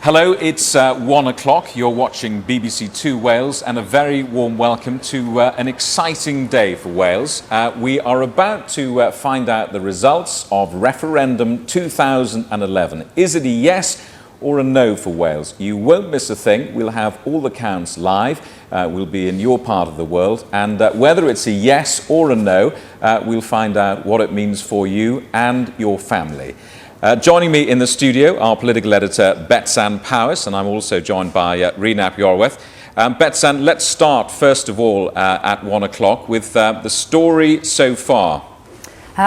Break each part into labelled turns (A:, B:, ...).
A: Hello, it's 1 o'clock. You're watching BBC Two Wales, and a very warm welcome to an exciting day for Wales. We are about to find out the results of Referendum 2011. Is it a yes or a no for Wales? You won't miss a thing. We'll have all the counts live. We'll be in your part of the world, and whether it's a yes or a no, we'll find out what it means for you and your family. Joining me in the studio, our political editor, Betsan Powys, and I'm also joined by Rhyn ap Iorwerth. Betsan, let's start first of all at 1 o'clock with the story so far.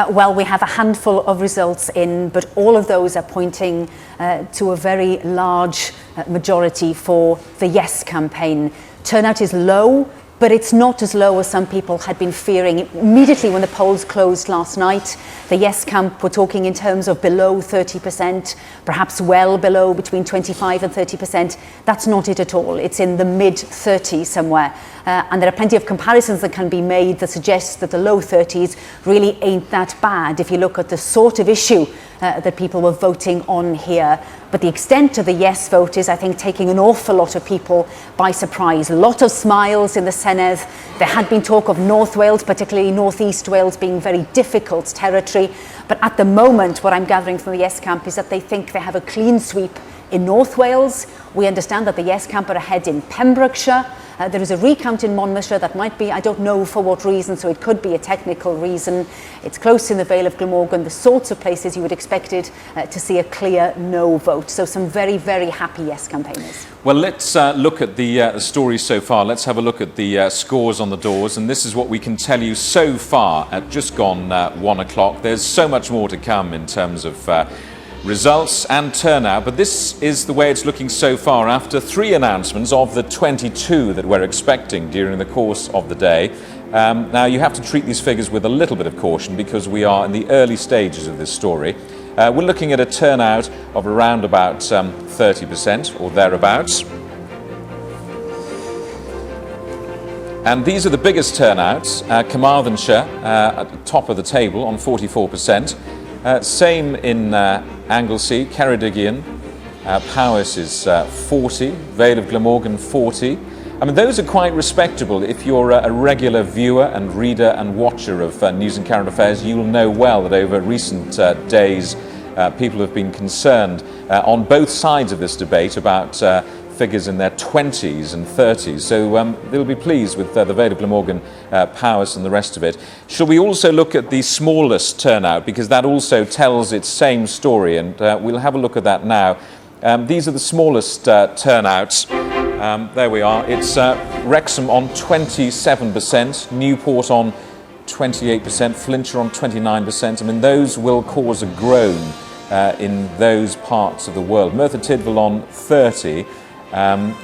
B: Well, we have a handful of results in, but all of those are pointing to a very large majority for the Yes campaign. Turnout is low, but it's not as low as some people had been fearing. Immediately when the polls closed last night, the Yes camp were talking in terms of below 30%, perhaps well below, between 25 and 30%. That's not it at all. It's in the mid-30s somewhere. And there are plenty of comparisons that can be made that suggest that the low 30s really ain't that bad if you look at the sort of issue that people were voting on here. But the extent of the yes vote is, I think, taking an awful lot of people by surprise. A lot of smiles in the Senedd. There had been talk of North Wales, particularly North East Wales, being very difficult territory. But at the moment, what I'm gathering from the yes camp is that they think they have a clean sweep in North Wales. We understand that the yes camp are ahead in Pembrokeshire. There is a recount in Monmouthshire that might be, I don't know for what reason, so it could be a technical reason. It's close in the Vale of Glamorgan, the sorts of places you would expect it to see a clear no vote. So some very, very happy yes campaigners.
A: Well, let's look at the stories so far. Let's have a look at the scores on the doors, and this is what we can tell you so far at just gone 1 o'clock. There's so much more to come in terms of results and turnout, but this is the way it's looking so far after 3 announcements of the 22 that we're expecting during the course of the day. Now, you have to treat these figures with a little bit of caution because we are in the early stages of this story. We're looking at a turnout of around about 30% or thereabouts. And these are the biggest turnouts. Carmarthenshire at the top of the table on 44%. Same in Anglesey, Ceredigion, Powys is 40, Vale of Glamorgan 40. I mean, those are quite respectable. If you're a regular viewer and reader and watcher of news and current affairs, you'll know well that over recent days people have been concerned on both sides of this debate about figures in their 20s and 30s. So they'll be pleased with the Vale of Glamorgan, Powys and the rest of it. Shall we also look at the smallest turnout, because that also tells its same story, and we'll have a look at that now. These are the smallest turnouts. There we are. It's Wrexham on 27%, Newport on 28%, Flintshire on 29%. I mean, those will cause a groan in those parts of the world. Merthyr Tydfil on 30%.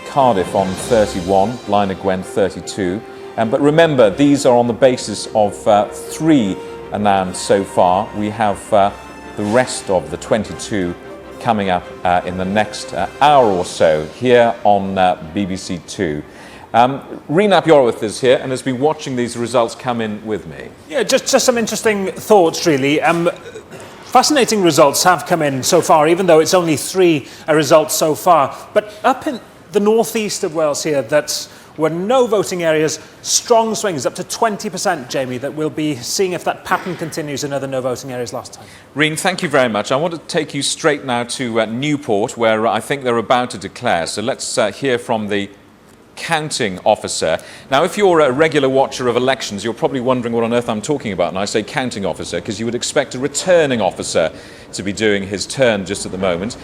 A: Cardiff on 31, Blaenau Gwent 32. But remember, these are on the basis of 3 announced so far. We have the rest of the 22 coming up in the next hour or so here on BBC Two. Rhyn ap Iorwerth is here and has been watching these results come in with me.
C: Yeah, just some interesting thoughts, really. Fascinating results have come in so far, even though it's only 3 results so far. But up in the northeast of Wales here, that were no voting areas, strong swings, up to 20%, Jamie, that we'll be seeing if that pattern continues in other no voting areas last time.
A: Rhyn, thank you very much. I want to take you straight now to Newport, where I think they're about to declare. So let's hear from the counting officer. Now, if you're a regular watcher of elections, you're probably wondering what on earth I'm talking about, and I say counting officer because you would expect a returning officer to be doing his turn just at the moment.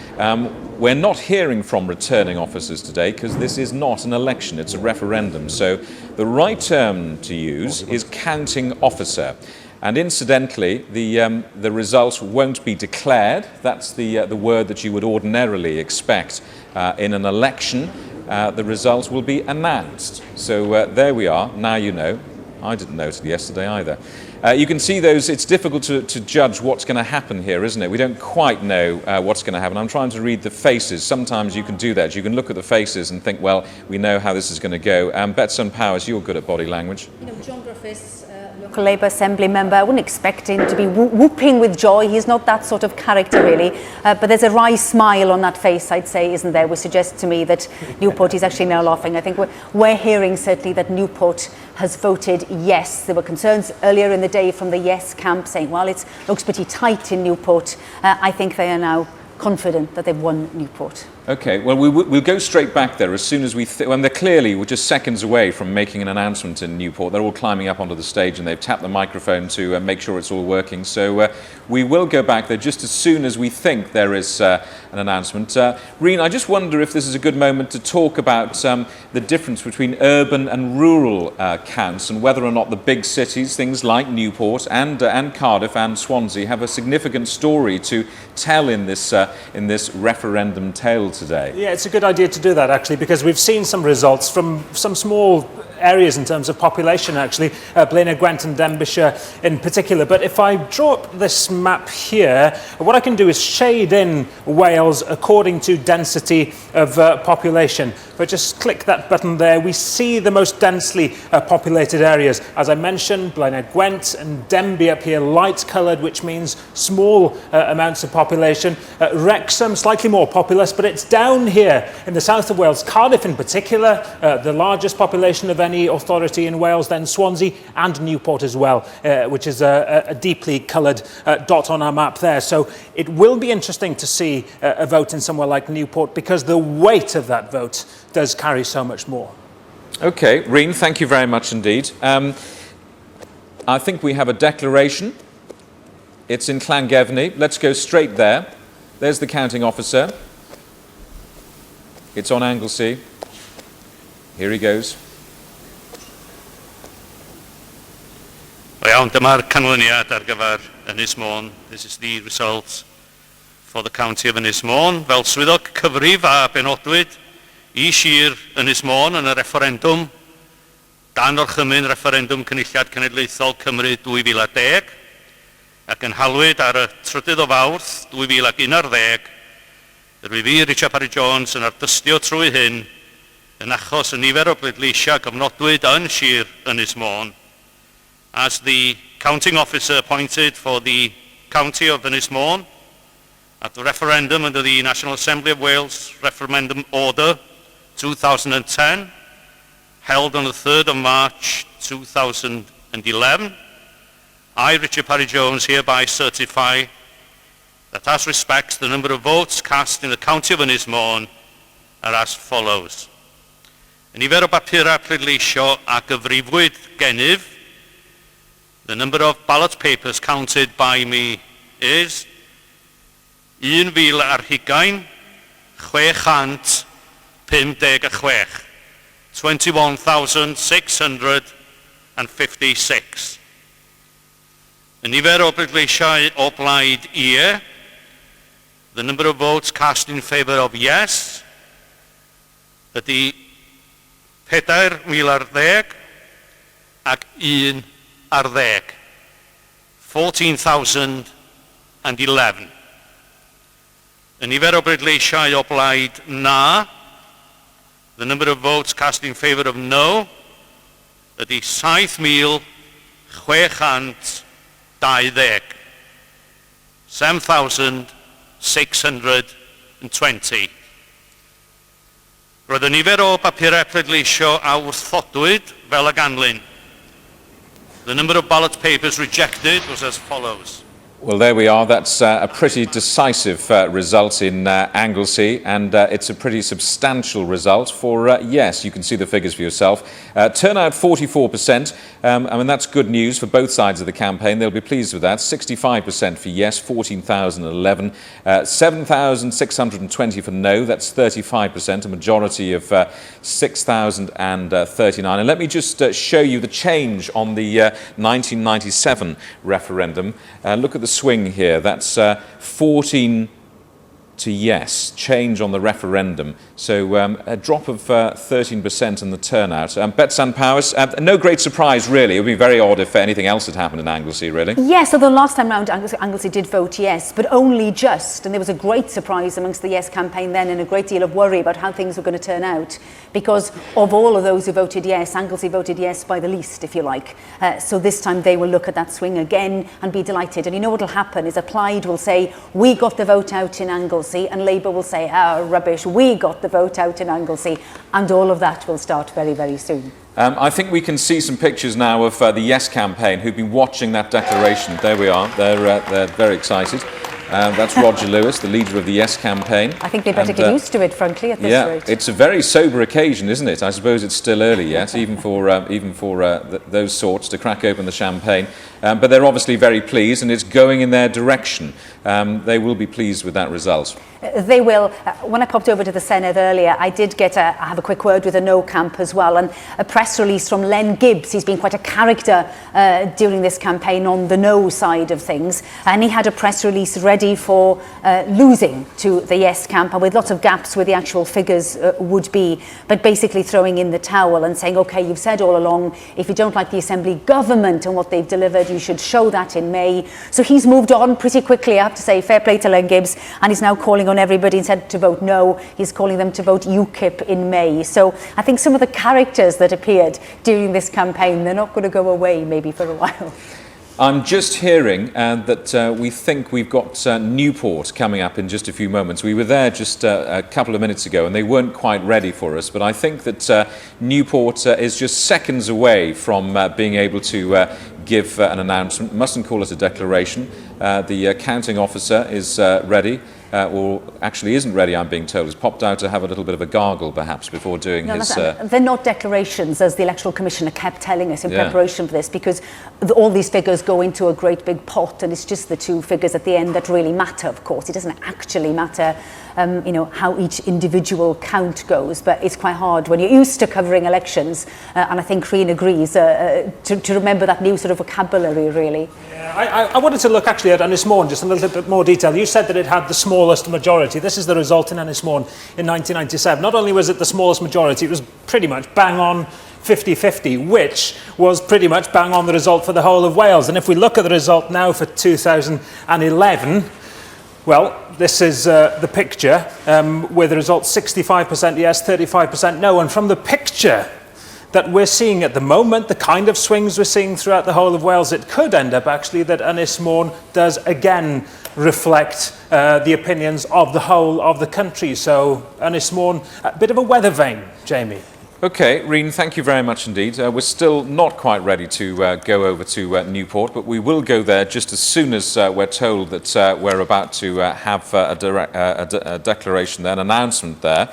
A: We're not hearing from returning officers today because this is not an election, it's a referendum. So the right term to use is counting officer. And incidentally, the results won't be declared. That's the word that you would ordinarily expect in an election. The results will be announced. So there we are. Now you know. I didn't know it yesterday either. You can see those. It's difficult to judge what's going to happen here, isn't it? We don't quite know what's going to happen. I'm trying to read the faces. Sometimes you can do that. You can look at the faces and think, well, we know how this is going to go. Betsan Powys, you're good at body language.
B: You know, geographists local Labour Assembly member. I wouldn't expect him to be whooping with joy. He's not that sort of character, really. But there's a wry smile on that face, I'd say, isn't there, which suggests to me that Newport is actually now laughing. I think we're hearing certainly that Newport has voted yes. There were concerns earlier in the day from the yes camp saying, well, it looks pretty tight in Newport. I think they are now confident that they've won Newport.
A: Okay, well, we'll go straight back there as soon as when they're clearly, we're just seconds away from making an announcement in Newport. They're all climbing up onto the stage and they've tapped the microphone to make sure it's all working. So we will go back there just as soon as we think there is an announcement. Reen, I just wonder if this is a good moment to talk about the difference between urban and rural counts and whether or not the big cities, things like Newport and Cardiff and Swansea, have a significant story to tell in this referendum tale today.
C: Yeah, it's a good idea to do that, actually, because we've seen some results from some small areas in terms of population, actually, Blaenau Gwent and Denbighshire in particular. But if I draw up this map here, what I can do is shade in Wales according to density of population. If I just click that button there, we see the most densely populated areas. As I mentioned, Blaenau Gwent and Denbigh up here, light coloured, which means small amounts of population. Wrexham, slightly more populous, but it's down here in the south of Wales. Cardiff in particular, the largest population of any authority in Wales, then Swansea and Newport as well, which is a deeply coloured dot on our map there. So it will be interesting to see a vote in somewhere like Newport because the weight of that vote does carry so much more.
A: Okay, Reen, thank you very much indeed. I think we have a declaration. It's in Llangefni. Let's go straight there. There's the counting officer. It's on Anglesey. Here he goes.
D: Iawn, dyma'r canlyniad ar gyfer Ynys Môn. This is the result for the county of Ynys Môn. Fel swyddog cyfrif a benodwyd I Sir Ynys Môn yn y referendum dan orchymyn referendum Cynulliad Cenedlaethol Cymru 2010 ac yn halwyd ar y 3 o Fawrth 2011, rwy fi, Richard Parry-Jones, yn ardystio trwy hyn yn achos y nifer o bleidleisiau gofnodwyd yn Sir Ynys Môn as the counting officer appointed for the county of Ynys Môn at the referendum under the National Assembly of Wales Referendum Order 2010, held on the 3rd of March 2011, I, Richard Parry-Jones, hereby certify that as respects the number of votes cast in the county of Ynys Môn are as follows. Y nifer o bapurau pleidleisio a gyfrifwyd gennyf. The number of ballot papers counted by me is 1,000 ar hugain, 656. 21,656. Y nifer o bleidleisiau o blaid ie. The number of votes cast in favour of yes ydy 4,000 ar 10 ac 1 ar 10. 14,011. Y nifer o bleidleisiau o blaid na. The number of votes cast in favour of no ydy 7,620. 7,620. Roedd y nifer o bapurau pleidleisio a wrthodwyd fel y ganlyn. The number of ballot papers rejected was as follows.
A: Well, there we are. That's a pretty decisive result in Anglesey, and it's a pretty substantial result for yes. You can see the figures for yourself. Turnout 44%. I mean, that's good news for both sides of the campaign. They'll be pleased with that. 65% for yes, 14,011. 7,620 for no. That's 35%, a majority of 6,039. And let me just show you the change on the 1997 referendum. Look at the swing here. That's 14 to yes, change on the referendum. So a drop of 13% in the turnout. Bets and Powers, no great surprise really. It would be very odd if anything else had happened in Anglesey, really.
B: Yes, so the last time round Anglesey did vote yes, but only just, and there was a great surprise amongst the yes campaign then and a great deal of worry about how things were going to turn out, because of all of those who voted yes, Anglesey voted yes by the least, if you like. So this time they will look at that swing again and be delighted. And you know what will happen is Applied will say, we got the vote out in Anglesey, and Labour will say, rubbish, we got the vote out in Anglesey, and all of that will start very, very soon.
A: I think we can see some pictures now of the Yes campaign who've been watching that declaration. There we are, they're very excited. That's Roger Lewis, the leader of the Yes campaign.
B: I think they better get used to it, frankly, at this rate.
A: It's a very sober occasion, isn't it? I suppose it's still early yet, even for those sorts to crack open the champagne. But they're obviously very pleased, and it's going in their direction. They will be pleased with that result.
B: They will. When I popped over to the Senedd earlier, I did have a quick word with the No camp as well, and a press release from Len Gibbs. He's been quite a character during this campaign on the No side of things, and he had a press release ready for losing to the Yes camp, and with lots of gaps where the actual figures would be, but basically throwing in the towel and saying, OK, you've said all along, if you don't like the Assembly government and what they've delivered, you should show that in May. So he's moved on pretty quickly, I have to say, fair play to Len Gibbs, and he's now calling on everybody instead to vote no. He's calling them to vote UKIP in May. So I think some of the characters that appeared during this campaign, they're not going to go away maybe for a while.
A: I'm just hearing that we think we've got Newport coming up in just a few moments. We were there just a couple of minutes ago and they weren't quite ready for us, but I think that Newport is just seconds away from being able to give an announcement. Mustn't call it a declaration. The counting officer is ready. Or actually isn't ready, I'm being told. Has popped out to have a little bit of a gargle, perhaps, before doing his...
B: They're not declarations, as the Electoral Commissioner kept telling us in preparation for this, because all these figures go into a great big pot, and it's just the two figures at the end that really matter, of course. It doesn't actually matter how each individual count goes, but it's quite hard when you're used to covering elections, and I think Reen agrees, to remember that new sort of vocabulary, really.
C: Yeah, I wanted to look actually at Ynys just in a little bit more detail. You said that it had the smallest majority. This is the result in Ynys in 1997. Not only was it the smallest majority, it was pretty much bang on 50-50, which was pretty much bang on the result for the whole of Wales. And if we look at the result now for 2011, well, this is the picture with the result 65% yes, 35% no. And from the picture that we're seeing at the moment, the kind of swings we're seeing throughout the whole of Wales, it could end up actually that Ynys Môn does again reflect the opinions of the whole of the country. So Ynys Môn, a bit of a weather vane, Jamie.
A: OK, Reen, thank you very much indeed. We're still not quite ready to go over to Newport, but we will go there just as soon as we're told that we're about to have a declaration there, an announcement there.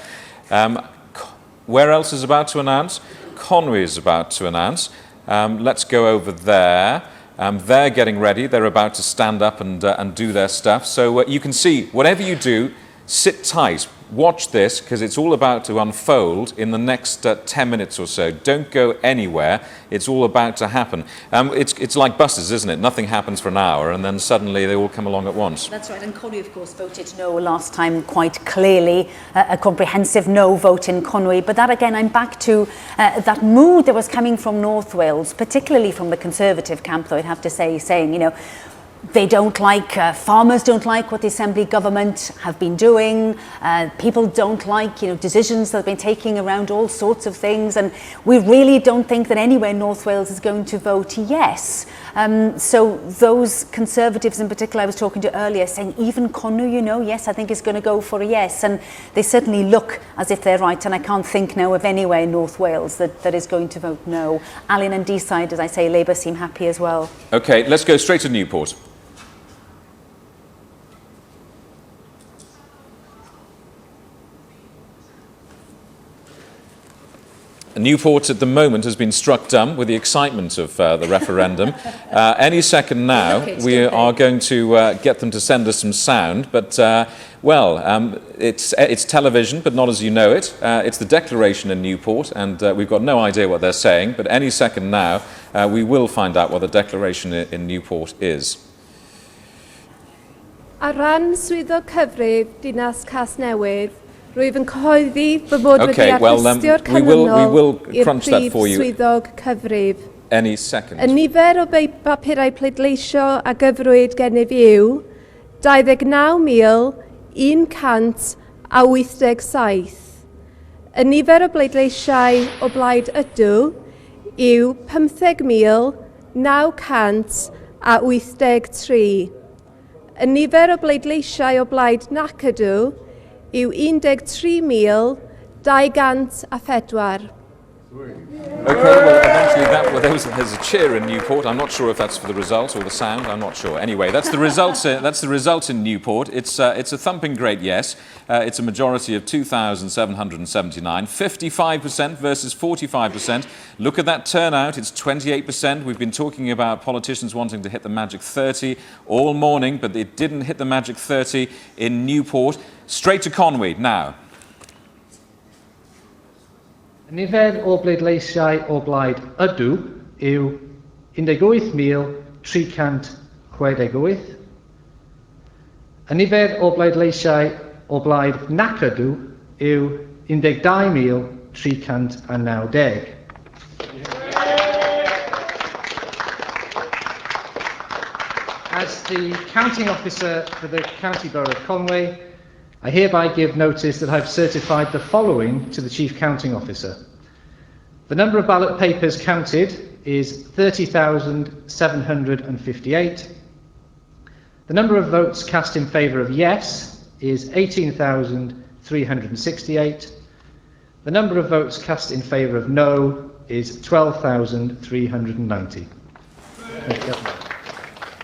A: Where else is about to announce? Conwy is about to announce. Let's go over there. They're getting ready. They're about to stand up and do their stuff. So you can see, whatever you do, sit tight. Watch this, because it's all about to unfold in the next 10 minutes or so. Don't go anywhere. It's all about to happen. It's like buses, isn't it? Nothing happens for an hour, and then suddenly they all come along at once.
B: That's right, and Conwy, of course, voted no last time quite clearly, a comprehensive no vote in Conwy. But that, again, I'm back to that mood that was coming from North Wales, particularly from the Conservative camp, though I'd have to say, saying, you know, they don't like, farmers don't like what the Assembly government have been doing. People don't like, decisions that have been taking around all sorts of things. And we really don't think that anywhere in North Wales is going to vote yes. So those Conservatives in particular I was talking to earlier saying even Conwy, yes, I think is going to go for a yes. And they certainly look as if they're right. And I can't think now of anywhere in North Wales that is going to vote no. Alun and Deeside, as I say, Labour seem happy as well.
A: OK, let's go straight to Newport. Newport at the moment has been struck dumb with the excitement of the referendum. Any second now, we are going to get them to send us some sound. But, it's television, but not as you know it. It's the declaration in Newport, and we've got no idea what they're saying. But any second now, we will find out what the declaration in Newport is.
E: Ar ran swyddog cyfrif Dinas Casnewydd, rwyf yn cyhoeddi fy bod wedi artistio'r canlynol i'r prif swyddog cyfrif.
A: Any second.
E: Y nifer o bapurau pleidleisio a gyfrwyd gennyf yw 29,187. Y nifer o bleidleisiau o blaid ydw yw 15,983. Y nifer o bleidleisiau o blaid nac ydw yw 13,204.
A: Okay, well, eventually there's a cheer in Newport. I'm not sure if that's for the result or the sound. I'm not sure. Anyway, that's the result. That's the result in Newport. It's a thumping great yes. It's a majority of 2,779, 55% versus 45%. Look at that turnout. It's 28%. We've been talking about politicians wanting to hit the magic 30 all morning, but it didn't hit the magic 30 in Newport. Straight to Conwy now.
F: Y nifer o bleidleisiau o blaid ydw yw 18,368. Y nifer o bleidleisiau o blaid nac ydw yw 12,390. As the counting officer for the County Borough of Conwy, I hereby give notice that I have certified the following to the Chief Counting Officer. The number of ballot papers counted is 30,758. The number of votes cast in favour of yes is 18,368. The number of votes cast in favour of no is 12,390.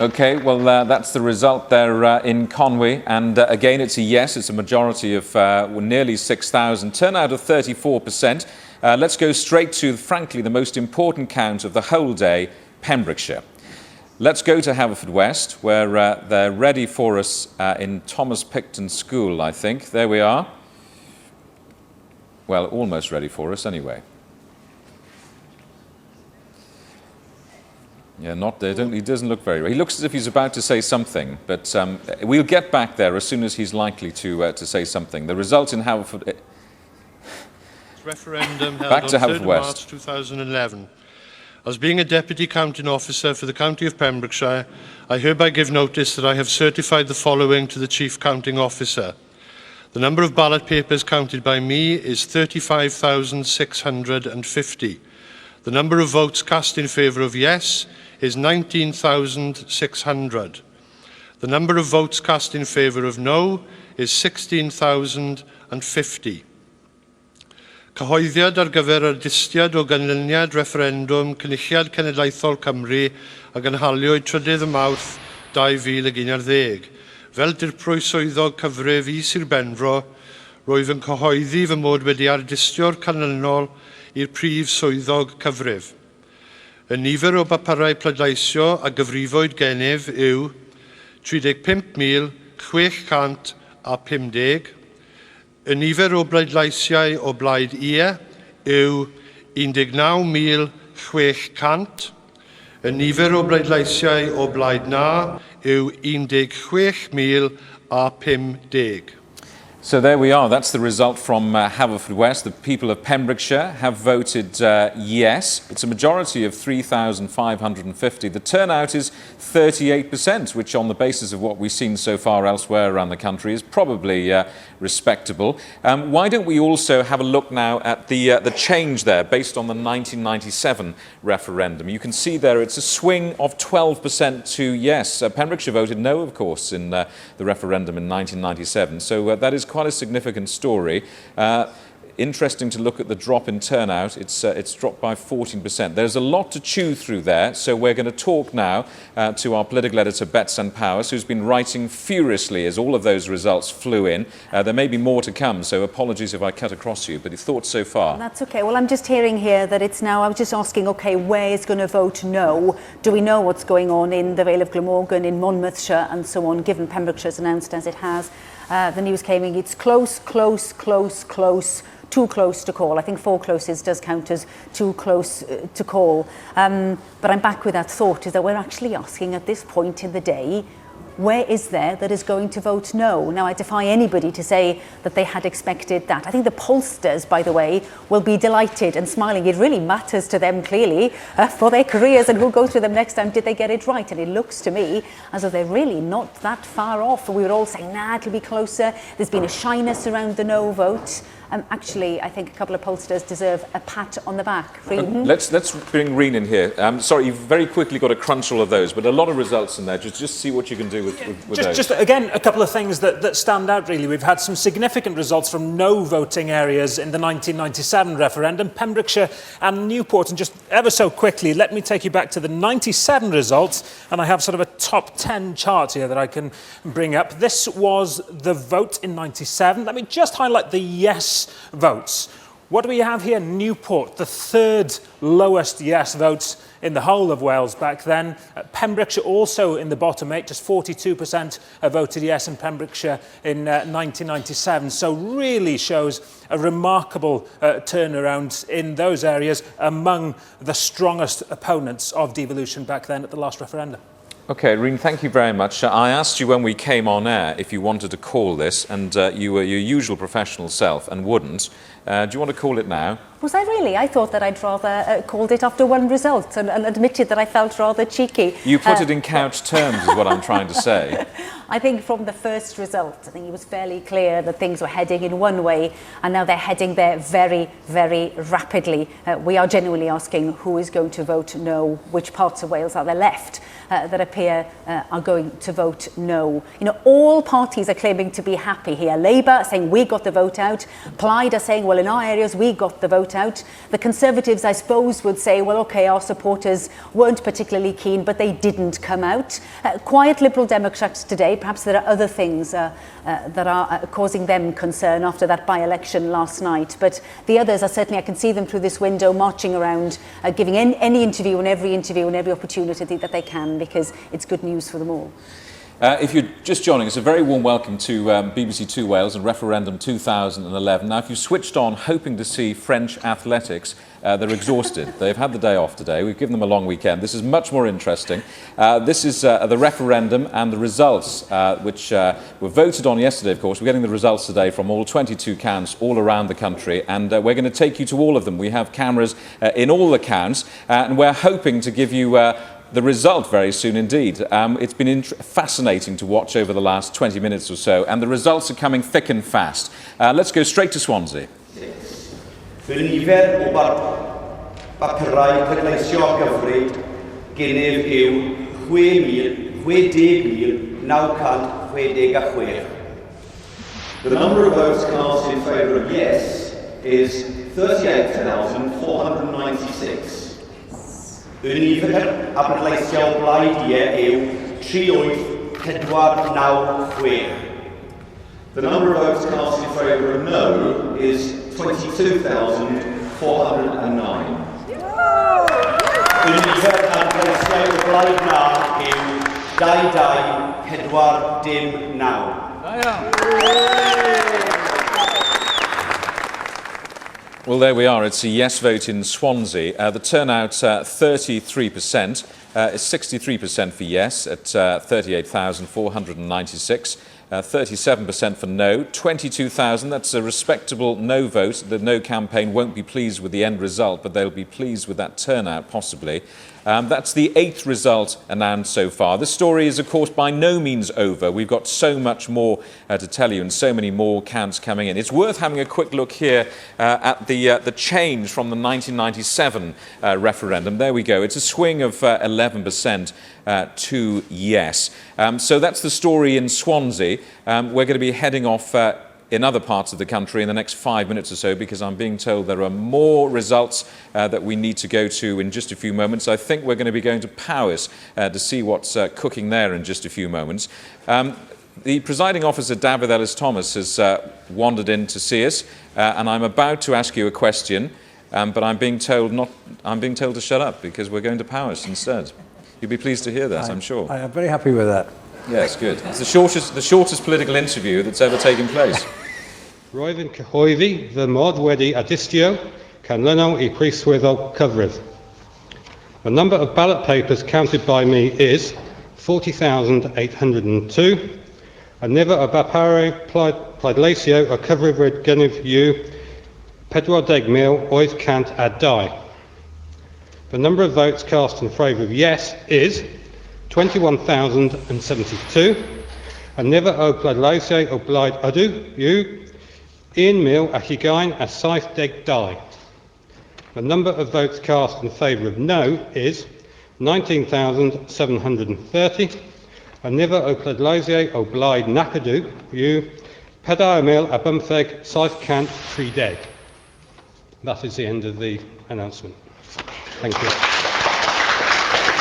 A: Okay, well, that's the result there in Conwy, and again, it's a yes. It's a majority of nearly 6,000, turnout of 34%. Let's go straight to, frankly, the most important count of the whole day, Pembrokeshire. Let's go to Haverfordwest, where they're ready for us in Thomas Picton School, I think. There we are. Well, almost ready for us, anyway. Yeah, not there. He doesn't look very well. He looks as if he's about to say something, but we'll get back there as soon as he's likely to say something. The result in Haverford...
G: Referendum held
A: back to
G: on 3rd of
A: West.
G: March 2011. As being a Deputy Counting Officer for the County of Pembrokeshire, I hereby give notice that I have certified the following to the Chief Counting Officer. The number of ballot papers counted by me is 35,650. The number of votes cast in favour of yes is 19,600. The number of votes cast in favour of no is 16,050. Cyhoeddiad ar gyfer ardistiad o ganlyniad referendum Cynulliad Cenedlaethol Cymru a gynhaliwyd 3 Mawrth 2011. Fel dirprwy swyddog cyfrif Sir Benfro, rwyf yn cyhoeddi fy mod wedi ardistio'r canlynol i'r prif swyddog cyfrif. Y nifer o bapurau pleidleisio a gyfrifwyd gennyf yw 35,650. Y nifer o bleidleisiau o blaid ie yw 19,600. Y nifer o bleidleisiau o blaid na yw 16,050.
A: So there we are. That's the result from Haverfordwest. The people of Pembrokeshire have voted yes. It's a majority of 3,550. The turnout is 38%, which on the basis of what we've seen so far elsewhere around the country is probably respectable. Why don't we also have a look now at the change there based on the 1997 referendum. You can see there it's a swing of 12% to yes. Pembrokeshire voted no, of course, in the referendum in 1997. So that is quite a significant story. Interesting to look at the drop in turnout. It's dropped by 14%. There's a lot to chew through there, so we're going to talk now to our political editor, Betsan Powers, who's been writing furiously as all of those results flew in. There may be more to come, so apologies if I cut across you, but your thoughts so far?
B: That's okay. Well, I'm just hearing here that it's now, I was just asking, okay, where is going to vote no? Do we know what's going on in the Vale of Glamorgan, in Monmouthshire and so on, given Pembrokeshire's announced as it has? The news came in, it's close, too close to call. I think 4 closes does count as too close to call. But I'm back with that thought, is that we're actually asking at this point in the day, where is there that is going to vote no? Now, I defy anybody to say that they had expected that. I think the pollsters, by the way, will be delighted and smiling. It really matters to them, clearly, for their careers and who goes with them next time. Did they get it right? And it looks to me as though they're really not that far off. We were all saying, nah, it'll be closer. There's been a shyness around the no vote. Actually, I think a couple of pollsters deserve a pat on the back.
A: Let's bring Reen in here. Sorry, you've very quickly got to crunch all of those, but a lot of results in there. Just see what you can do with those.
C: Just again, a couple of things that stand out, really. We've had some significant results from no voting areas in the 1997 referendum, Pembrokeshire and Newport. And just ever so quickly, let me take you back to the 97 results, and I have sort of a top 10 chart here that I can bring up. This was the vote in 97. Let me just highlight the yes votes. What do we have here? Newport, the third lowest yes votes in the whole of Wales back then. Pembrokeshire also in the bottom 8, just 42% voted yes in Pembrokeshire in 1997. So really shows a remarkable turnaround in those areas among the strongest opponents of devolution back then at the last referendum.
A: Okay, Reen, thank you very much. I asked you when we came on air if you wanted to call this, and you were your usual professional self and wouldn't. Do you want to call it now?
B: Was I really? I thought that I'd rather called it after one result and admitted that I felt rather cheeky.
A: You put it in couch terms is what I'm trying to say.
B: I think from the first result, I think it was fairly clear that things were heading in one way, and now they're heading there very, very rapidly. We are genuinely asking who is going to vote no, which parts of Wales are there left that appear are going to vote no. You know, all parties are claiming to be happy here. Labour saying we got the vote out. Plaid are saying, well, in our areas we got the vote out. The Conservatives, I suppose, would say, well, OK, our supporters weren't particularly keen, but they didn't come out. Quiet Liberal Democrats today. Perhaps there are other things that are causing them concern after that by-election last night. But the others are certainly, I can see them through this window marching around, giving any interview and every opportunity that they can, because it's good news for them all.
A: If you're just joining us, a very warm welcome to BBC Two Wales and Referendum 2011. Now, if you switched on hoping to see French athletics, they're exhausted. They've had the day off today. We've given them a long weekend. This is much more interesting. This is the referendum and the results, which were voted on yesterday, of course. We're getting the results today from all 22 counts all around the country, and we're going to take you to all of them. We have cameras in all the counts, and we're hoping to give you the result very soon indeed. It's been fascinating to watch over the last 20 minutes or so, and the results are coming thick and fast. Let's go straight to Swansea.
H: Fy nifer o bapurau pleidleisio gyfri gennyf yw 60,966. The number of votes cast in favour of yes is 38,496. Y nifer a pleidleisio blaid yw 38,496. The number of votes cast in favour of no is 22,409. Y nifer a pleidleisio blaid na yw 22,409.
A: Well, there we are. It's a yes vote in Swansea. The turnout, 33%, is 63% for yes at 38,496. 37% for no, 22,000, that's a respectable no vote. The no campaign won't be pleased with the end result, but they'll be pleased with that turnout, possibly. That's the 8th result announced so far. The story is, of course, by no means over. We've got so much more to tell you and so many more counts coming in. It's worth having a quick look here at the change from the 1997 referendum. There we go. It's a swing of 11% to yes. So that's the story in Swansea. We're going to be heading off in other parts of the country in the next 5 minutes or so, because I'm being told there are more results that we need to go to in just a few moments. I think we're going to be going to Powys to see what's cooking there in just a few moments. The presiding officer, David Ellis-Thomas, has wandered in to see us, and I'm about to ask you a question, but I'm being told to shut up because we're going to Powys instead. You'll be pleased to hear that, I'm sure.
I: I am very happy with that.
A: Yes, good. It's the shortest political interview that's ever taken place.
J: Roedd yn cyhoeddi fy mod wedi adistio canlynol I pris-swyddog cyfrydd. The number of ballot papers counted by me is 40,802. A nifer o bapurau pleidleisio o cyfrifwyr gynnydd yw 40,802. The number of votes cast in favour of yes is 21,072. A nifer o pleidleisio o blaid ydw yw 1,072. The number of votes cast in favour of no is 19,730. A nifer o pleidleisio o blaid nac ydw yw 4,730. That is the end of the announcement. Thank you.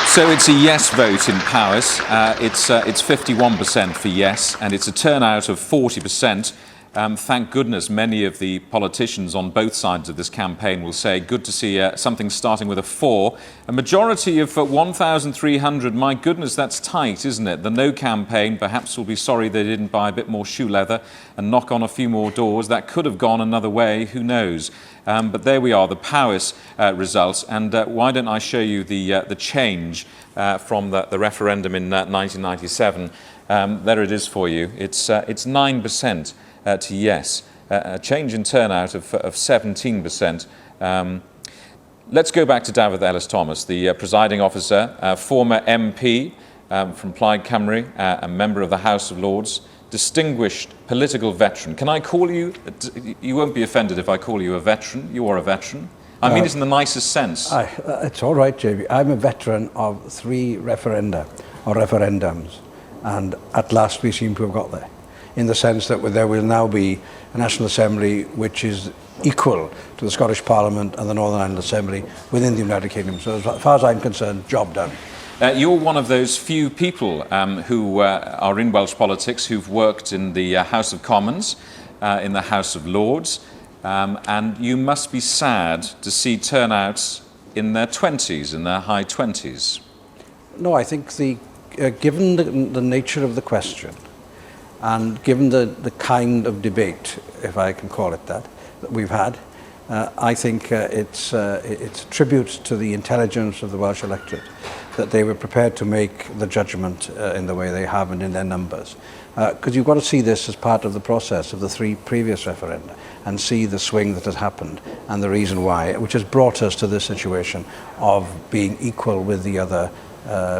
A: So it's a yes vote in Powys. It's 51% for yes, and it's a turnout of 40%. Thank goodness many of the politicians on both sides of this campaign will say, good to see something starting with a 4. A majority of 1,300, my goodness, that's tight, isn't it? The no campaign perhaps will be sorry they didn't buy a bit more shoe leather and knock on a few more doors. That could have gone another way, who knows? But there we are, the Powys results. And why don't I show you the change from the referendum in 1997. There it is for you. It's 9%. To yes, a change in turnout of 17%. Let's go back to David Ellis-Thomas, the presiding officer, former MP from Plaid Cymru, a member of the House of Lords, distinguished political veteran. Can I call you, you won't be offended if I call you a veteran, you are a veteran. I mean it in the nicest sense.
I: It's all right, JB. I'm a veteran of 3 referenda, or referendums, and at last we seem to have got there, in the sense that there will now be a National Assembly which is equal to the Scottish Parliament and the Northern Ireland Assembly within the United Kingdom. So as far as I'm concerned, job done.
A: You're one of those few people who are in Welsh politics who've worked in the House of Commons, in the House of Lords, and you must be sad to see turnouts in their 20s, in their high 20s.
I: No, I think given the nature of the question, and given the kind of debate, if I can call it that we've had, I think it's a tribute to the intelligence of the Welsh electorate that they were prepared to make the judgment in the way they have and in their numbers. Because you've got to see this as part of the process of the 3 previous referenda and see the swing that has happened and the reason why, which has brought us to this situation of being equal with the other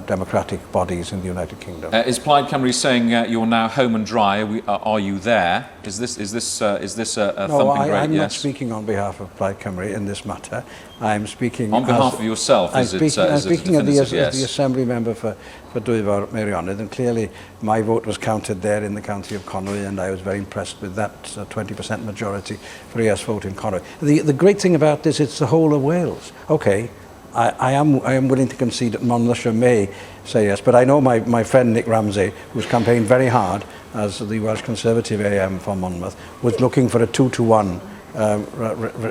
I: democratic bodies in the United Kingdom.
A: Is Plaid Cymru saying you're now home and dry? Are you there? Is this a thumping great
I: I'm
A: yes?
I: not speaking on behalf of Plaid Cymru in this matter. I'm speaking
A: on behalf of yourself.
I: I'm speaking as the Assembly member for Dwyfor Meirionydd, and clearly my vote was counted there in the county of Conwy, and I was very impressed with that 20% majority for a yes vote in Conwy. The great thing about this, it's the whole of Wales. Okay. I am willing to concede that Monmouthshire may say yes, but I know my friend Nick Ramsey, who's campaigned very hard as the Welsh Conservative AM for Monmouth, was looking for a 2-1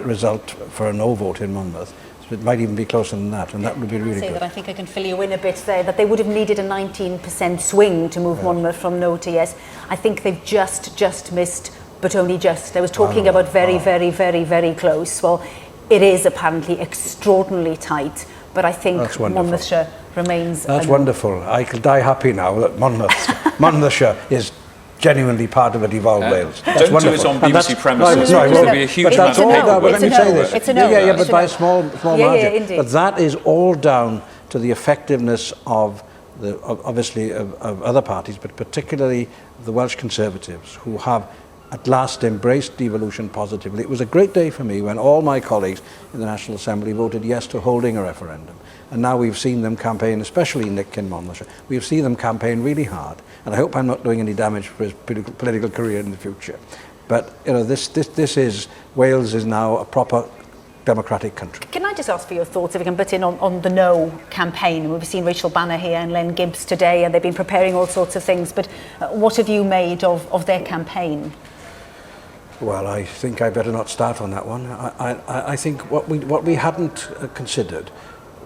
I: result for a no vote in Monmouth. So it might even be closer than that, and that would be really good.
B: That I think I can fill you in a bit there, that they would have needed a 19% swing to move Monmouth from no to yes. I think they've just missed, but only just. I was talking about very, very close. Well, it is apparently extraordinarily tight, but I think Monmouthshire remains...
I: That's wonderful. I could die happy now that Monmouthshire is genuinely part of a devolved Wales. That's
A: don't
I: wonderful.
A: Do it on BBC premises.
I: There'll
A: be a huge amount of paperwork.
I: Let me say this.
B: It's a no.
I: Yeah, but by a small margin.
B: Indeed.
I: But that is all down to the effectiveness of obviously of other parties, but particularly the Welsh Conservatives, who have at last embraced devolution positively. It was a great day for me when all my colleagues in the National Assembly voted yes to holding a referendum. And now we've seen them campaign, especially Nick in Monmouthshire, we've seen them campaign really hard. And I hope I'm not doing any damage for his political career in the future. But you know, this is, Wales is now a proper democratic country.
B: Can I just ask for your thoughts, if you can butt in on the no campaign? We've seen Rachel Banner here and Len Gibbs today, and they've been preparing all sorts of things. But what have you made of their campaign?
I: Well, I think I better not start on that one. I think what we hadn't considered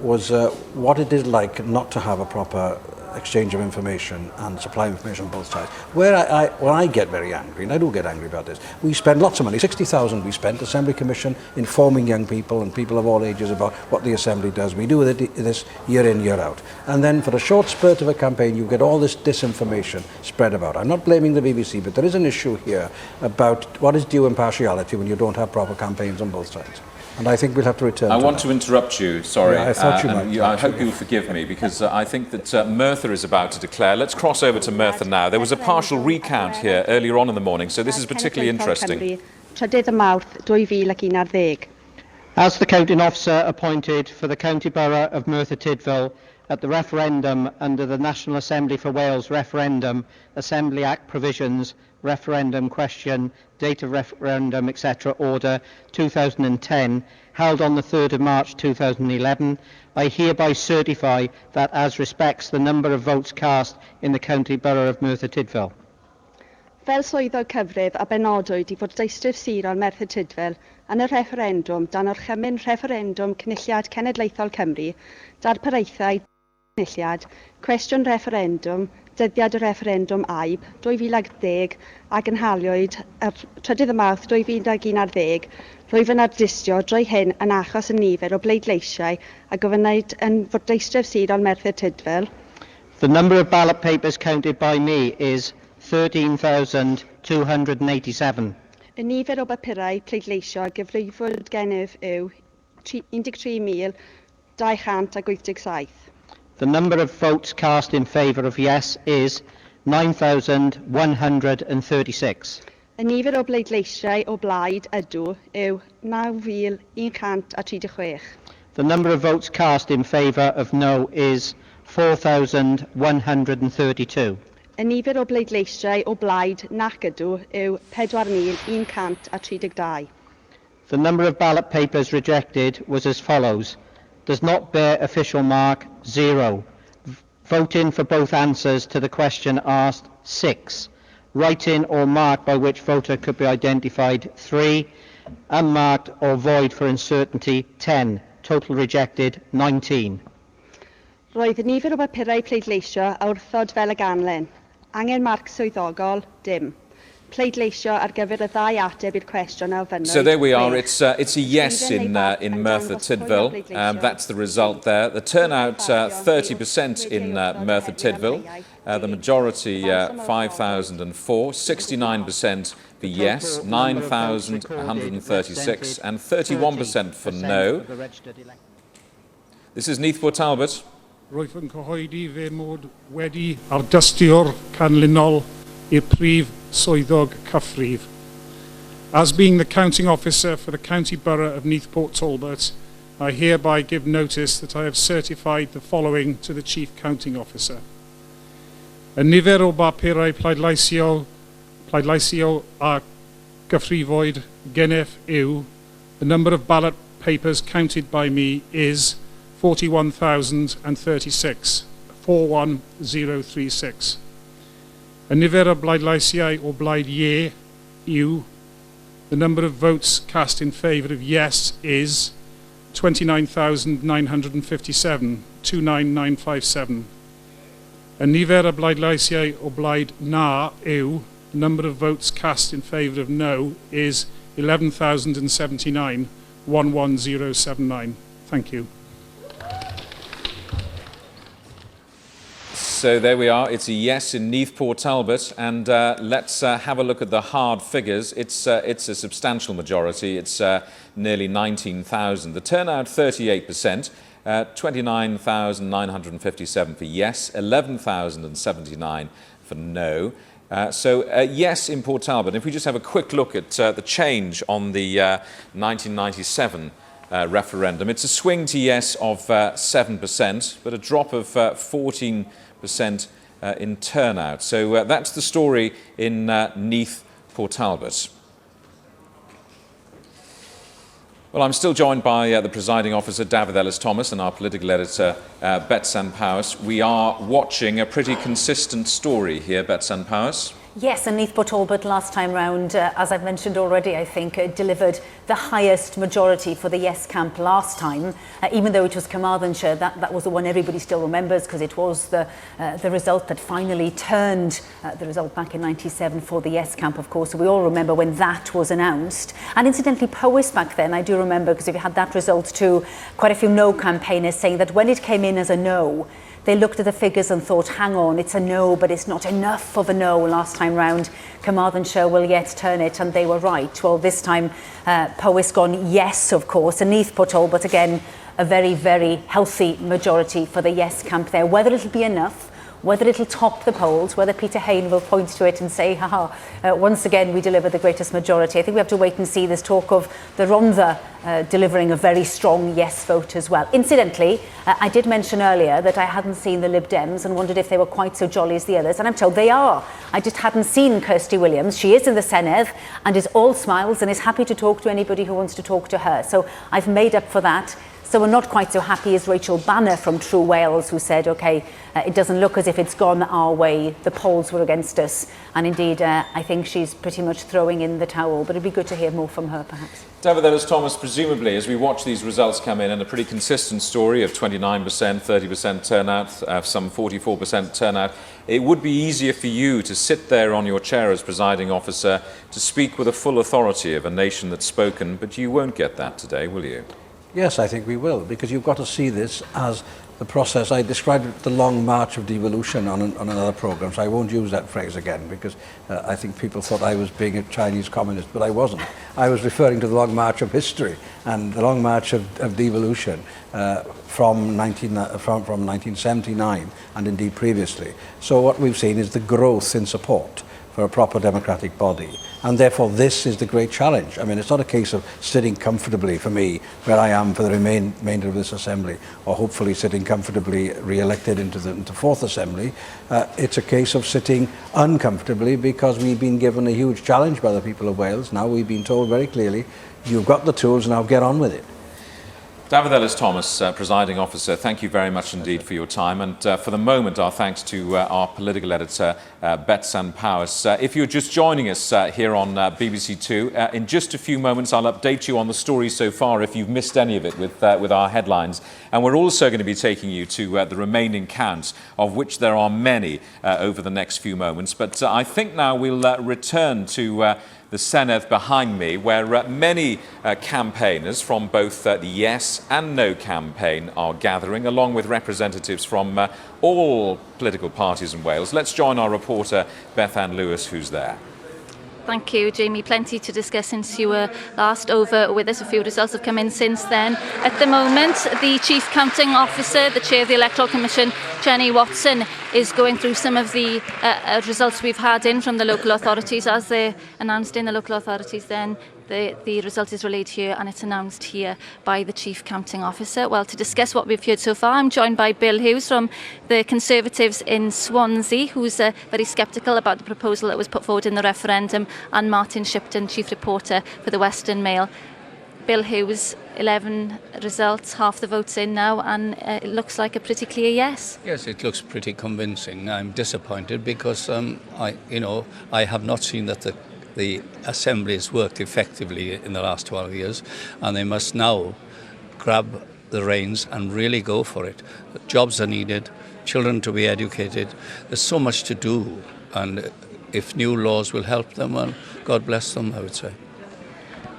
I: was what it is like not to have a proper exchange of information and supply of information on both sides. When I get very angry, and I do get angry about this, we spend lots of money, 60,000 we spent, Assembly Commission, informing young people and people of all ages about what the Assembly does. We do this year in, year out. And then for a short spurt of a campaign, you get all this disinformation spread about. I'm not blaming the BBC, but there is an issue here about what is due impartiality when you don't have proper campaigns on both sides. And I think we'll have to return to that.
A: I want to interrupt you, sorry.
I: Yeah, I thought you might.
A: I hope you'll forgive me, because I think that Merthyr is about to declare. Let's cross over to Merthyr now. There was a partial recount here earlier on in the morning, so this is particularly interesting.
K: Trydydd y Mawrth 2011. As the counting officer appointed for the County Borough of Merthyr Tydfil at the referendum under the National Assembly for Wales Referendum, Assembly Act Provisions, Referendum Question, Date of Referendum, etc. Order 2010, held on the 3rd of March 2011, I hereby certify that as respects the number of votes cast in the County Borough of Merthyr Tydfil. Fel swyddog cyfrif a benodwyd I fod deistref sir o'r Merthyr Tydfil yn y referendwm dan orchymyn referendwm Cynulliad Cenedlaethol Cymru, darparaethau cynulliad, cwestiwn referendwm, dyddiad y referendwm AIB 2010 ac yn haliwyd ar 3 Mawrth 2011, rwyf yn ardistio drwy hyn yn achos y nifer o bleidleisiau a gofynnwyd yn fwrdeistref sir o'r Merthyr Tydfil. The number of ballot papers counted by me is 13,287. Y nifer o bapurau pleidleisio gyfrifwyd gennyf yw 13,287. The number of votes cast in favour of yes is 9,136. Y nifer o bleidleisiau o blaid ydw yw 9,136. The number of votes cast in favour of no is 4,132. Y nifer o bleidleisiau o blaid nac ydw yw 4,132. The number of ballot papers rejected was as follows. Does not bear official mark, 0. Vote in for both answers to the question asked, 6. Write in or mark by which voter could be identified, 3. Unmarked or void for uncertainty, 10. Total rejected, 19. Roedd y nifer o bapurau pleidleisio a wrthod fel y ganlen. Angen marc swyddogol, dim. Pleidleisio ar gyfer y ddau ateb i'r cwestiwn elfennwyd.
A: So there we are. It's a yes in Merthyr Tydfil. That's the result there. The turnout 30% in Merthyr Tydfil. The majority 5,004. 69% for yes, 9,136, and 31% for no. This is Neathport Talbot.
L: Roedd yn cyhoeddi fe mod wedi ardystio'r canlynol i'r prif swyddog cyfrif. As being the counting officer for the County Borough of Neathport Talbot, I hereby give notice that I have certified the following to the Chief Counting Officer. Y nifer o bapurau pleidleisio a gyfrifwyd gennyf yw, the number of ballot papers counted by me is 41,036, 41036. Y nifer o bleidleisiau o blaid ie yw, the number of votes cast in favour of yes is 29,957, 29957. Y nifer o bleidleisiau o blaid na yw, the number of votes cast in favour of no is 11,079, 11079. Thank you.
A: So there we are. It's a yes in Neathport Talbot, and let's have a look at the hard figures. It's a substantial majority. It's nearly 19,000. The turnout 38%, 29,957 for yes, 11,079 for no. So yes in Port Talbot. If we just have a quick look at the change on the 1997 referendum, it's a swing to yes of 7%, but a drop of 14% in turnout. So that's the story in Neathport Talbot. Well, I'm still joined by the presiding officer, David Ellis-Thomas, and our political editor, Betsan Powys. We are watching a pretty consistent story here, Betsan Powys.
B: Yes, and Neath But Talbot last time round, as I've mentioned already, I think, delivered the highest majority for the Yes camp last time, even though it was Carmarthenshire. That was the one everybody still remembers because it was the result that finally turned the result back in 97 for the Yes camp, of course. So we all remember when that was announced. And incidentally, Powys back then, I do remember, because if you had that result too, quite a few no campaigners saying that when it came in as a no, they looked at the figures and thought, hang on, it's a no, but it's not enough of a no last time round. Carmarthenshire will yet turn it, and they were right. Well, this time, Powys gone yes, of course, and Neath But Talbot, but again, a very, very healthy majority for the yes camp there. Whether it'll be enough, whether it'll top the polls, whether Peter Hain will point to it and say, once again, we deliver the greatest majority. I think we have to wait and see. There's talk of the Rhondda delivering a very strong yes vote as well. Incidentally, I did mention earlier that I hadn't seen the Lib Dems and wondered if they were quite so jolly as the others, and I'm told they are. I just hadn't seen Kirsty Williams. She is in the Senedd and is all smiles and is happy to talk to anybody who wants to talk to her. So I've made up for that. So we're not quite so happy as Rachel Banner from True Wales, who said, OK, it doesn't look as if it's gone our way. The polls were against us. And indeed, I think she's pretty much throwing in the towel. But it'd be good to hear more from her, perhaps.
A: David Ellis Thomas, presumably, as we watch these results come in, and a pretty consistent story of 29%, 30% turnout, some 44% turnout, it would be easier for you to sit there on your chair as presiding officer to speak with a full authority of a nation that's spoken, but you won't get that today, will you?
I: Yes, I think we will, because you've got to see this as the process. I described the long march of devolution on another programme, so I won't use that phrase again, because I think people thought I was being a Chinese communist, but I wasn't. I was referring to the long march of history and the long march of devolution from 1979 and indeed previously. So what we've seen is the growth in support for a proper democratic body. And therefore this is the great challenge. I mean, it's not a case of sitting comfortably for me where I am for the remainder of this assembly, or hopefully sitting comfortably re-elected into fourth assembly. It's a case of sitting uncomfortably because we've been given a huge challenge by the people of Wales. Now we've been told very clearly, you've got the tools, now get on with it.
A: David Ellis Thomas, presiding officer, thank you very much indeed for your time. And for the moment, our thanks to our political editor, Betsan Powys. If you're just joining us here on BBC Two, in just a few moments, I'll update you on the story so far if you've missed any of it with our headlines. And we're also going to be taking you to the remaining counts, of which there are many over the next few moments. But I think now we'll return to the Senedd behind me, where many campaigners from both the Yes and No campaign are gathering, along with representatives from all political parties in Wales. Let's join our reporter, Beth Ann Lewis, who's there.
M: Thank you, Jamie. Plenty to discuss since you were last over with us. A few results have come in since then. At the moment, the Chief Counting Officer, the Chair of the Electoral Commission, Jenny Watson, is going through some of the results we've had in from the local authorities. As they're announced in the local authorities, then the result is relayed here and it's announced here by the Chief Counting Officer. Well, to discuss what we've heard so far, I'm joined by Bill Hughes from the Conservatives in Swansea, who's very sceptical about the proposal that was put forward in the referendum, and Martin Shipton, Chief Reporter for the Western Mail. Bill Hughes, 11 results, half the votes in now, and it looks like a pretty clear yes.
N: Yes, it looks pretty convincing. I'm disappointed because I have not seen that the Assembly has worked effectively in the last 12 years, and they must now grab the reins and really go for it. Jobs are needed, children to be educated. There's so much to do, and if new laws will help them, well, God bless them, I would say.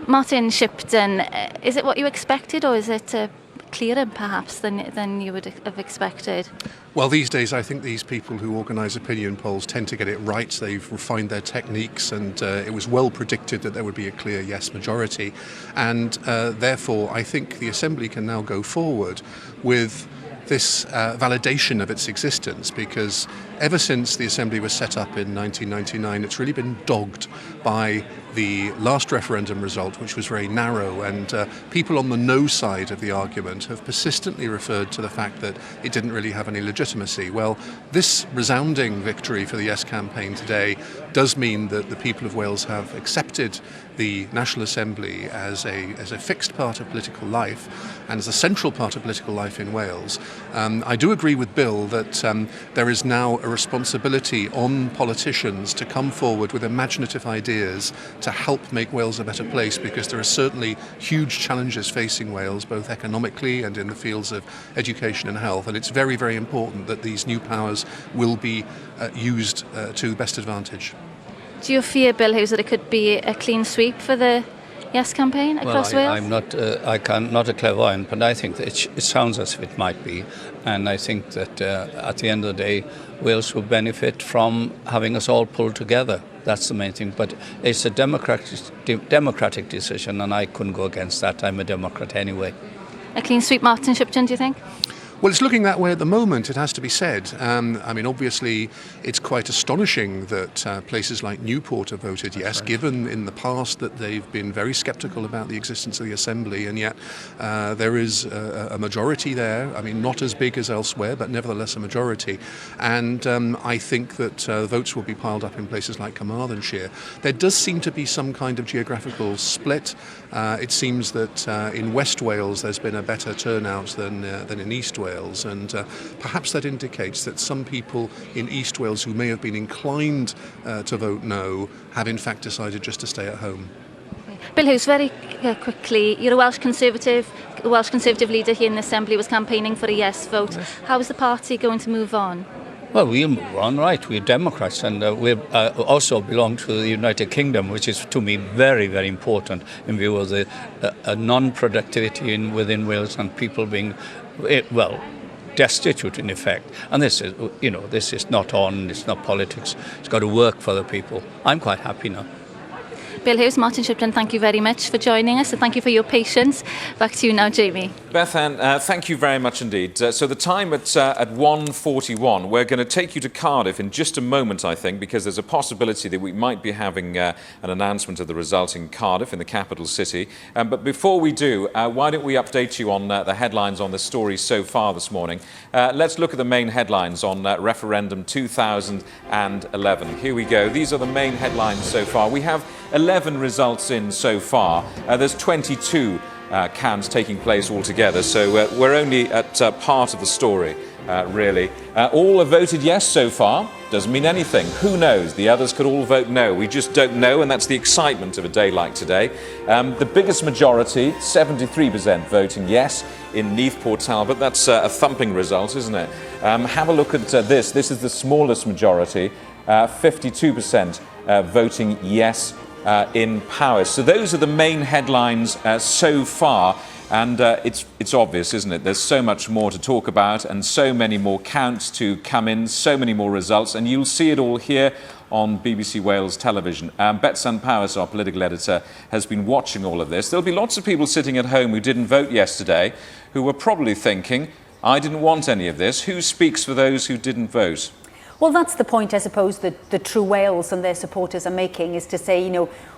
M: Martin Shipton, is it what you expected, or is it clearer perhaps than you would have expected?
O: Well, these days I think these people who organise opinion polls tend to get it right. They've refined their techniques, and it was well predicted that there would be a clear yes majority, and therefore I think the Assembly can now go forward with this validation of its existence, because ever since the Assembly was set up in 1999, it's really been dogged by the last referendum result, which was very narrow, and people on the no side of the argument have persistently referred to the fact that it didn't really have any legitimacy. Well, this resounding victory for the Yes campaign today does mean that the people of Wales have accepted the National Assembly as a fixed part of political life and as a central part of political life in Wales, I do agree with Bill that there is now a responsibility on politicians to come forward with imaginative ideas to help make Wales a better place, because there are certainly huge challenges facing Wales, both economically and in the fields of education and health, and it's very, very important that these new powers will be used to best advantage.
M: Do you fear, Bill Hughes, that it could be a clean sweep for the Yes campaign across Wales?
N: I'm not, not a clairvoyant, but I think that it sounds as if it might be. And I think that at the end of the day, Wales will benefit from having us all pulled together. That's the main thing. But it's a democratic decision, and I couldn't go against that. I'm a Democrat anyway.
M: A clean sweep, Martin Shipton, do you think?
O: Well, it's looking that way at the moment, it has to be said. I mean, obviously, it's quite astonishing that places like Newport have voted yes, given in the past that they've been very sceptical about the existence of the Assembly, and yet there is a majority there. I mean, not as big as elsewhere, but nevertheless a majority. And I think that votes will be piled up in places like Carmarthenshire. There does seem to be some kind of geographical split. It seems that in West Wales there's been a better turnout than in East Wales, and perhaps that indicates that some people in East Wales who may have been inclined to vote no have in fact decided just to stay at home.
M: Bill Hughes, very quickly, you're a Welsh Conservative. The Welsh Conservative leader here in the Assembly was campaigning for a yes vote. Yes. How is the party going to move on?
N: Well, we'll move on, right. We're Democrats, and we also belong to the United Kingdom, which is, to me, very, very important in view of the non-productivity within Wales and people being, well, destitute in effect. And this is, this is not it's not politics. It's got to work for the people. I'm quite happy now.
M: Bill Hughes, Martin Shipton, thank you very much for joining us, and thank you for your patience. Back to you now, Jamie.
A: Bethan, thank you very much indeed. So the time at 1:41, we're going to take you to Cardiff in just a moment, I think, because there's a possibility that we might be having an announcement of the result in Cardiff, in the capital city. But before we do, why don't we update you on the headlines on the story so far this morning. Let's look at the main headlines on Referendum 2011. Here we go. These are the main headlines so far. We have 11 results in so far. There's 22 counts taking place altogether, so we're only at part of the story, really. All have voted yes so far. Doesn't mean anything. Who knows? The others could all vote no. We just don't know, and that's the excitement of a day like today. The biggest majority, 73% voting yes in Neath Port Talbot. That's a thumping result, isn't it? Have a look at this. This is the smallest majority, 52% voting yes in Powys. So those are the main headlines so far, and it's obvious, isn't it? There's so much more to talk about and so many more counts to come in, so many more results, and you'll see it all here on BBC Wales Television. Betsan Powys, our political editor, has been watching all of this. There'll be lots of people sitting at home who didn't vote yesterday who were probably thinking, I didn't want any of this. Who speaks for those who didn't vote?
B: Well, that's the point, I suppose, that the True Wales and their supporters are making, is to say,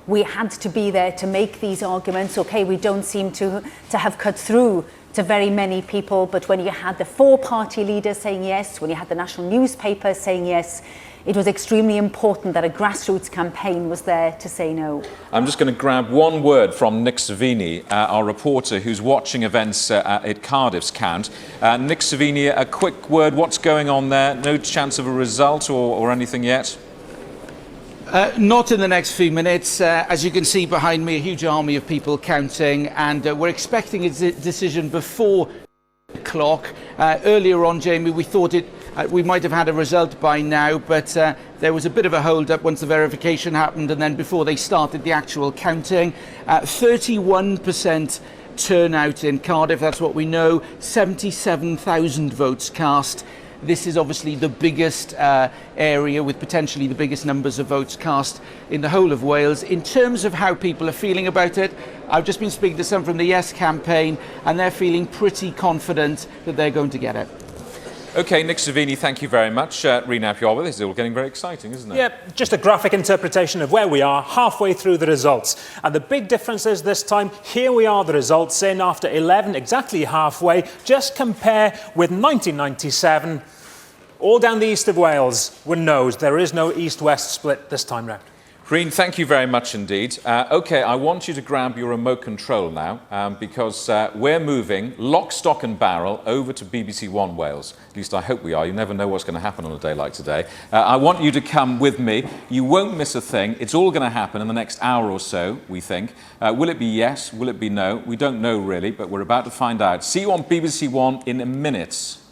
B: we had to be there to make these arguments. OK, we don't seem to have cut through to very many people, but when you had the four-party leaders saying yes, when you had the national newspaper saying yes, it was extremely important that a grassroots campaign was there to say no.
A: I'm just going to grab one word from Nick Savini, our reporter who's watching events at Cardiff's count. Nick Savini, a quick word, what's going on there? No chance of a result or anything yet?
P: Not in the next few minutes. As you can see behind me, a huge army of people counting, and we're expecting a decision before the clock. Earlier on, Jamie, we thought we might have had a result by now, but there was a bit of a hold-up once the verification happened, and then before they started the actual counting. 31% turnout in Cardiff, that's what we know. 77,000 votes cast. This is obviously the biggest area with potentially the biggest numbers of votes cast in the whole of Wales. In terms of how people are feeling about it, I've just been speaking to some from the Yes campaign, and they're feeling pretty confident that they're going to get it.
A: OK, Nick Savini, thank you very much. Rena Piolba, this is all getting very exciting, isn't it?
C: Yeah, just a graphic interpretation of where we are halfway through the results. And the big difference is this time, here we are, the results in after 11, exactly halfway. Just compare with 1997. All down the east of Wales were no's. There is no east-west split this time round.
A: Reen, thank you very much indeed. OK, I want you to grab your remote control now because we're moving lock, stock and barrel over to BBC One Wales. At least I hope we are. You never know what's going to happen on a day like today. I want you to come with me. You won't miss a thing. It's all going to happen in the next hour or so, we think. Will it be yes? Will it be no? We don't know really, but we're about to find out. See you on BBC One in minutes.